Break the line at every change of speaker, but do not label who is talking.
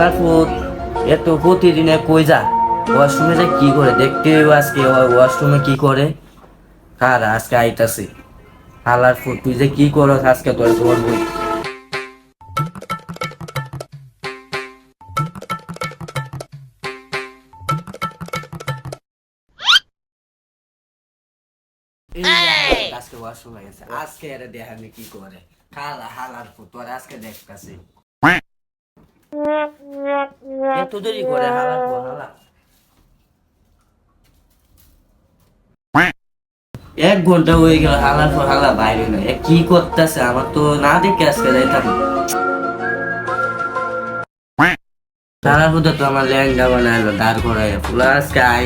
হালার ফুট এত প্রতিদিনে কই যা ওয়াশরুমে যা কি করে দেখতে হইব আজকে ওয়াশরুমে কি করে কার আজকে আইতাছে হালার ফুট তুই যে কি করো আজকে তোর ধরবই আজকে ওয়াশরুমে গেছে আজকে এর দেখাবি কি করে হালার ফুট তোর আজকে দেখতাছি এত দেরি করে হালার ফুট হালা 1 ঘন্টা হয়ে গেল হালার পর হালা বাইরে নয় কি করতেছে আমার তো না দেখে আজকে যাইতাম হালার পর তো আমার ল্যাংটা বানাইলো দাঁড় করাই পুরো আজকে আই